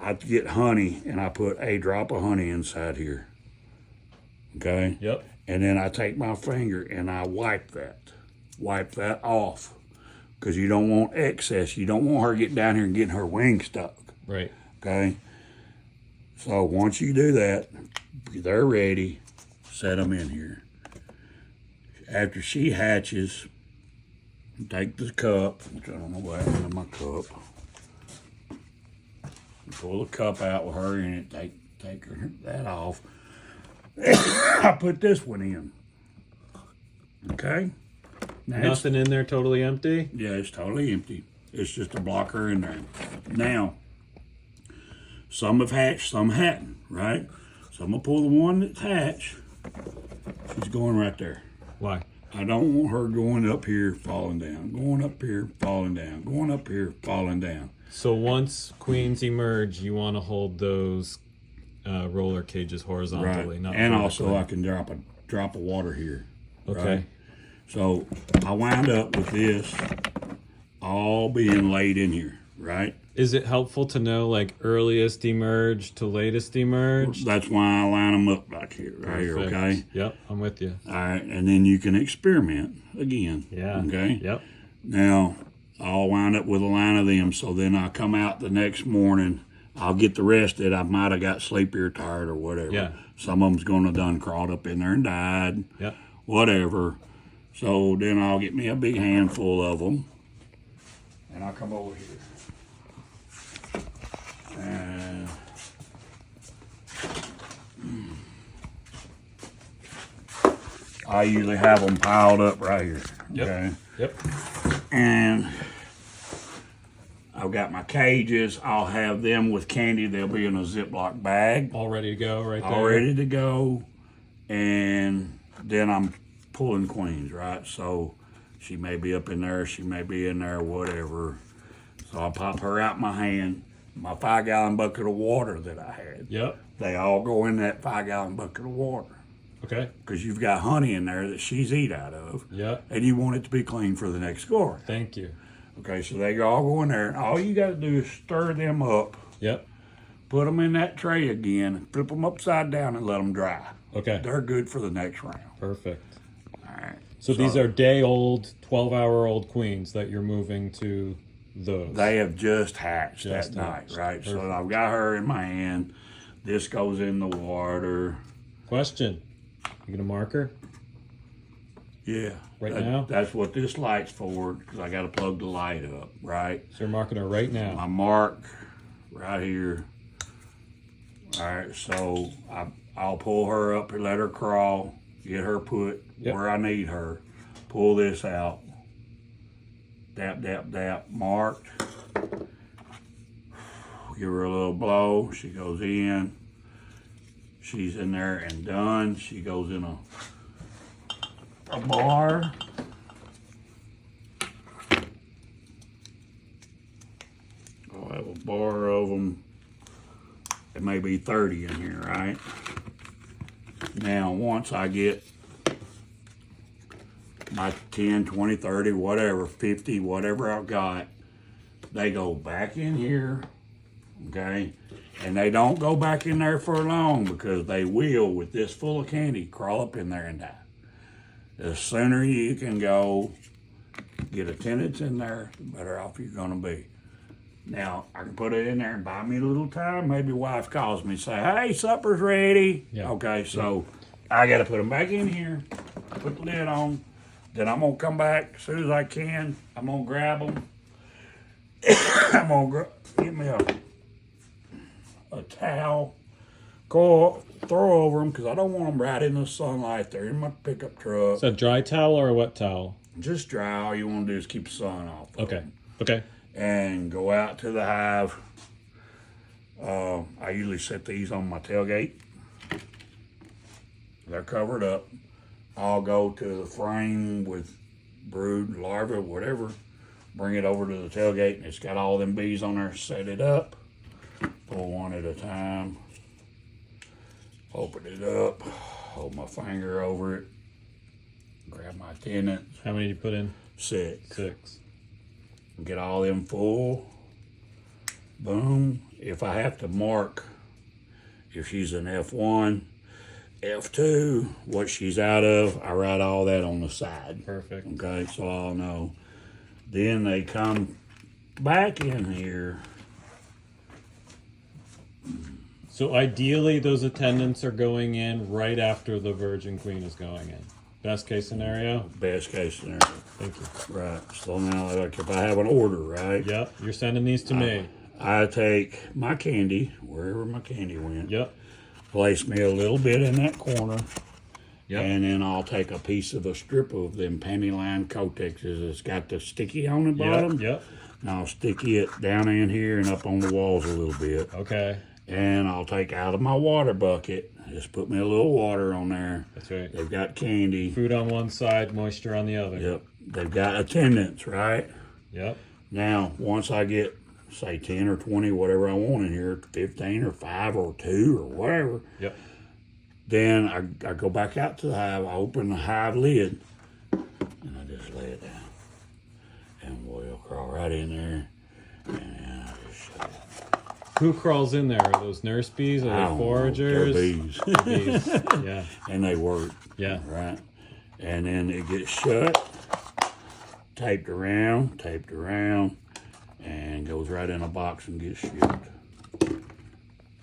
I get honey and I put a drop of honey inside here. Okay? Yep. And then I take my finger and I wipe that off. Because you don't want excess. You don't want her getting down here and getting her wing stuck. Right. Okay? So once you do that, they're ready. Set them in here. After she hatches, take the cup, which I don't know what happened to my cup. Pull the cup out with her in it. Take that off. I put this one in. Okay? Now Nothing in there, totally empty? Yeah, it's totally empty. It's just a blocker in there. Now, some have hatched, some hadn't, right? So I'm going to pull the one that's hatched. She's going right there. Why? I don't want her going up here, falling down. Going up here, falling down. Going up here, falling down. So once queens emerge, you want to hold those roller cages horizontally, Right. not And vertically. also I can drop of water here. Okay. Right? So I wound up with this all being laid in here, right? Is it helpful to know like earliest emerge to latest emerge? That's why I line them up back here, right here, Perfect. okay? Yep, I'm with you. All right, and then you can experiment again. Yeah. Okay? Yep. Now, I'll wind up with a line of them, so then I come out the next morning, I'll get the rest that I might have got sleepy or tired or whatever. Yeah. Some of them's going to done crawled up in there and died. Yep. Whatever. So then I'll get me a big handful of them, and I'll come over here. And I usually have them piled up right here. Yep. Okay. Yep. And I've got my cages. I'll have them with candy. They'll be in a Ziploc bag. All ready to go right there. All ready to go. And then I'm pulling queens, right? So she may be up in there. She may be in there, whatever. So I'll pop her out my hand. My 5-gallon bucket of water that I had. Yep. They all go in that 5-gallon bucket of water. Okay. Because you've got honey in there that she's eat out of. Yep. And you want it to be clean for the next go. Thank you. Okay, so they all go in there. All you got to do is stir them up, Yep. put them in that tray again, flip them upside down, and let them dry. Okay. They're good for the next round. Perfect. All right. So these are day-old, 12-hour-old queens that you're moving to those. They have just hatched Just that hatched. night, right? Perfect. So I've got her in my hand. This goes in the water. Question. You gonna mark her? Yeah. Right now? That's what this light's for, because I got to plug the light up, right? So you're marking her right now. My mark right here. All right, so I'll pull her up and let her crawl, get her put where I need her, pull this out, dap, dap, dap, marked. Give her a little blow, she goes in. She's in there and done. She goes in a bar. I'll have a bar of them. There may be 30 in here, right? Now, once I get my 10, 20, 30, whatever, 50, whatever I've got, they go back in here, okay? And they don't go back in there for long, because they will, with this full of candy, crawl up in there and die. The sooner you can go get attendants in there, the better off you're gonna be. Now, I can put it in there and buy me a little time. Maybe wife calls me and say, hey, supper's ready. Yeah. Okay, so I gotta put them back in here, put the lid on. Then I'm gonna come back as soon as I can. I'm gonna grab them. I'm gonna get me a towel, throw over them, because I don't want them right in the sunlight. They're in my pickup truck. Is that a dry towel or a wet towel? Just dry. All you want to do is keep the sun off. Okay. Okay. And go out to the hive. I usually set these on my tailgate. They're covered up. I'll go to the frame with brood, larvae, whatever. Bring it over to the tailgate, and it's got all them bees on there. Set it up. Pull one at a time. Open it up. Hold my finger over it. Grab my attendants. How many did you put in? 6. 6. Get all them full. Boom. if I have to mark if she's an F1, F2, what she's out of, I write all that on the side. Perfect. Okay, so I'll know. Then they come back in here. So ideally, those attendants are going in right after the Virgin Queen is going in. Best case scenario? Best case scenario. Thank you. Right. So now, like if I have an order, right? Yep, you're sending these to me. I take my candy, wherever my candy went. Yep. Place me a little bit in that corner. Yep. And then I'll take a piece of a strip of them penny line Kotexes that's got the sticky on the bottom. Yep. And I'll sticky it down in here and up on the walls a little bit. Okay. And I'll take out of my water bucket, just put me a little water on there. That's right. They've got candy. Food on one side, moisture on the other. Yep. They've got attendance, right? Yep. Now, once I get, say, 10 or 20, whatever I want in here, 15 or 5 or 2 or whatever, Yep. then I go back out to the hive, I open the hive lid, and I just lay it down. And we'll crawl right in there, and I just shut it. Who crawls in there? Are those nurse bees? Are I they don't know, foragers? they're bees. Bees. Yeah. And they work. Yeah. Right. And then it gets shut, taped around, and goes right in a box and gets shipped.